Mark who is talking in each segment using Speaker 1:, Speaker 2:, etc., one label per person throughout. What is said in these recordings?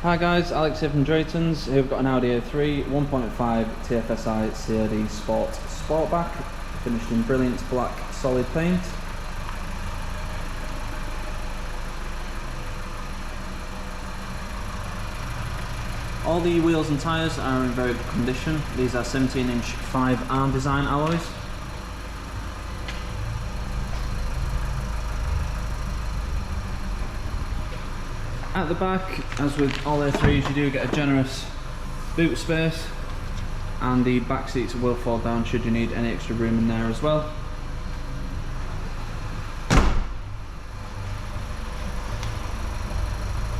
Speaker 1: Hi guys, Alex here from Drayton's. Here we've got an Audi A3 1.5 TFSI CoD Sport Sportback, finished in brilliant black solid paint. All the wheels and tyres are in very good condition. These are 17-inch 5-arm design alloys. At the back, as with all A3s, you do get a generous boot space, and the back seats will fall down should you need any extra room in there as well.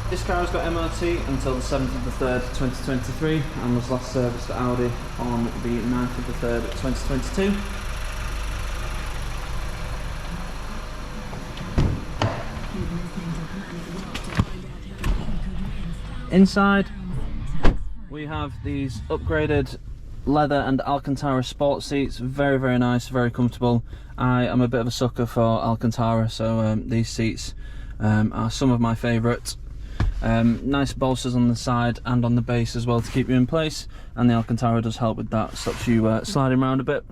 Speaker 1: This car has got MOT until the 7th of the 3rd 2023 and was last serviced at Audi on the 9th of the 3rd 2022. Inside we have these upgraded leather and Alcantara sport seats, very nice, very comfortable. I am a bit of a sucker for Alcantara, so these seats are some of my favourites. Nice bolsters on the side and on the base as well to keep you in place, and the Alcantara does help with that, stops you sliding around a bit.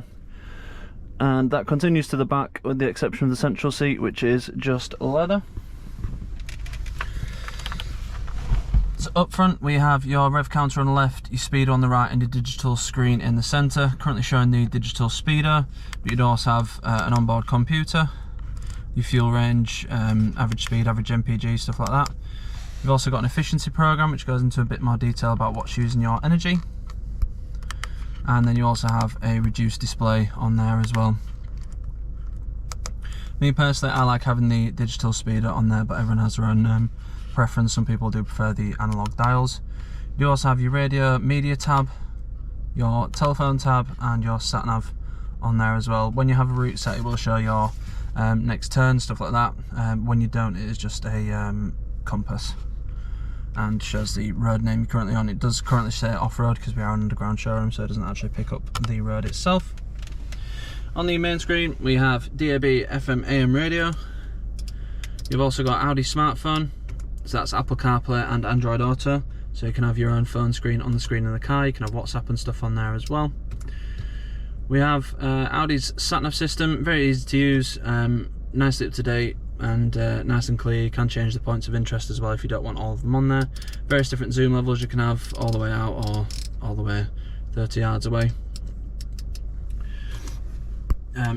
Speaker 1: And that continues to the back with the exception of the central seat, which is just leather. So up front we have your rev counter on the left, your speedo on the right, and your digital screen in the centre. Currently showing the digital speedo, but you'd also have an onboard computer, your fuel range, average speed, average MPG, stuff like that. You've also got an efficiency program which goes into a bit more detail about what's using your energy, and then you also have a reduced display on there as well. Me personally, I like having the digital speedo on there, but everyone has their own preference. Some people do prefer the analog dials. You also have your radio media tab, your telephone tab, and your sat nav on there as well. When you have a route set, it will show your next turn, stuff like that. When you don't, it is just a compass and shows the road name you're currently on. It does currently say off-road because we are an underground showroom, so it doesn't actually pick up the road itself. On the main screen we have DAB, FM, AM radio. You've also got Audi smartphone, so that's Apple CarPlay and Android Auto, so you can have your own phone screen on the screen in the car. You can have WhatsApp and stuff on there as well. We have Audi's Nav System, very easy to use, nicely up to date and nice and clear. You can change the points of interest as well if you don't want all of them on there. Various different zoom levels you can have, all the way out or all the way 30 yards away.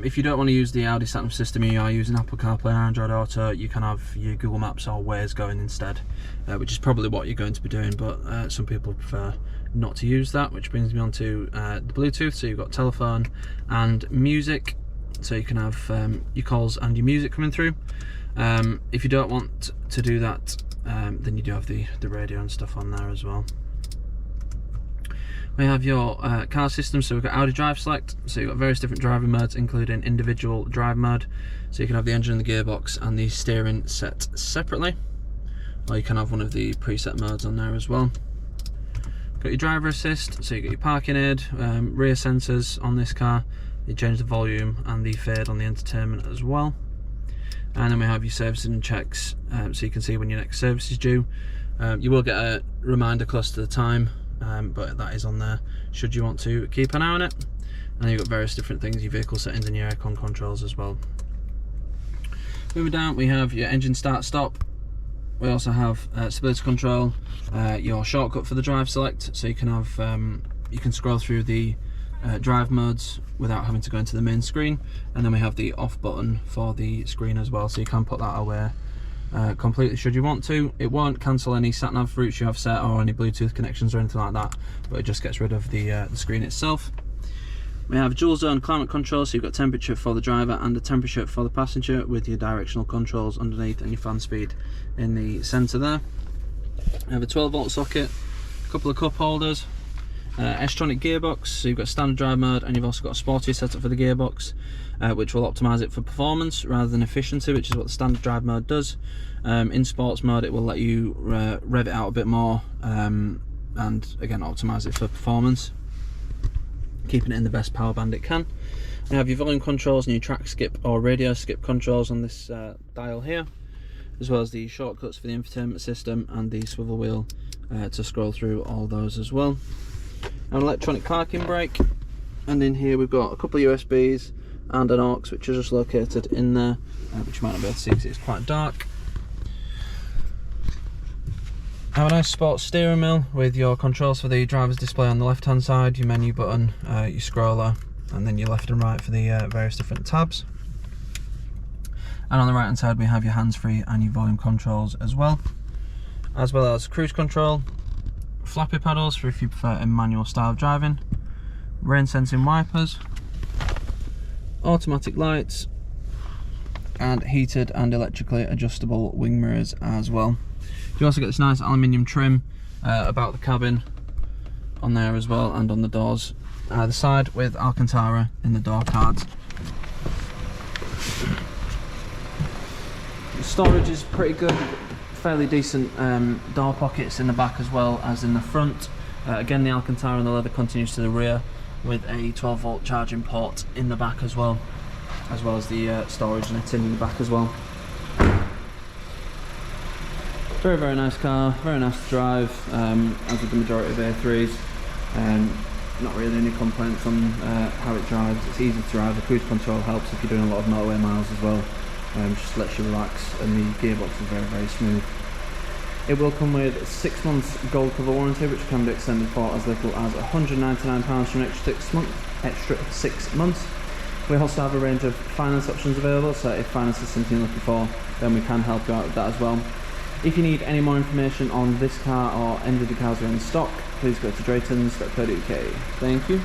Speaker 1: If you don't want to use the Audi Sat Nav system, you are using Apple CarPlay and Android Auto, you can have your Google Maps or Waze going instead, which is probably what you're going to be doing, but some people prefer not to use that, which brings me on to the Bluetooth. So you've got telephone and music, so you can have your calls and your music coming through. If you don't want to do that, then you do have the radio and stuff on there as well. We have your car system, so we've got Audi Drive Select, so you've got various different driving modes including individual drive mode, so you can have the engine and the gearbox and the steering set separately, or you can have one of the preset modes on there as well. Got your driver assist, so you got your parking aid, rear sensors on this car, you change the volume and the fade on the entertainment as well. And then we have your servicing and checks, so you can see when your next service is due. You will get a reminder close to the time, but that is on there should you want to keep an eye on it. And then you've got various different things, your vehicle settings and your aircon controls as well. Moving down, we have your engine start stop. We also have stability control, your shortcut for the drive select, so you can have you can scroll through the drive modes without having to go into the main screen. And then we have the off button for the screen as well, so you can put that away completely should you want to. It won't cancel any sat nav routes you have set or any Bluetooth connections or anything like that, but it just gets rid of the screen itself. We have dual zone climate control, so you've got temperature for the driver and the temperature for the passenger, with your directional controls underneath and your fan speed in the centre there. We have a 12-volt socket, a couple of cup holders, Tronic gearbox, so you've got standard drive mode, and you've also got a sporty setup for the gearbox, which will optimise it for performance rather than efficiency, which is what the standard drive mode does. In sports mode it will let you rev it out a bit more, and again optimise it for performance, keeping it in the best power band it can. You have your volume controls and your track skip or radio skip controls on this dial here. as well as the shortcuts for the infotainment system and the swivel wheel to scroll through all those as well. An electronic parking brake, and in here we've got a couple of USBs and an aux, which is just located in there, which you might not be able to see because it's quite dark. Have a nice sports steering wheel with your controls for the driver's display on the left hand side, your menu button, your scroller, and then your left and right for the various different tabs. And on the right hand side we have your hands-free and your volume controls as well as cruise control, flappy paddles for if you prefer a manual style of driving, rain sensing wipers, automatic lights, and heated and electrically adjustable wing mirrors as well. You also get this nice aluminium trim about the cabin on there as well, and on the doors either side, with Alcantara in the door cards. The storage is pretty good, fairly decent door pockets in the back as well as in the front. Again, the Alcantara and the leather continues to the rear, with a 12-volt charging port in the back as well as the storage netting in the back as well. Very, very nice car, very nice to drive, as with the majority of A3s. Not really any complaints on how it drives. It's easy to drive. The cruise control helps if you're doing a lot of motorway miles as well. Just lets you relax, and the gearbox is very, very smooth. It will come with 6 months gold cover warranty, which can be extended for as little as £199 for an extra 6 months. We also have a range of finance options available, so if finance is something you're looking for, then we can help you out with that as well. If you need any more information on this car or any of the cars that are in stock, please go to draytons.co.uk. Thank you.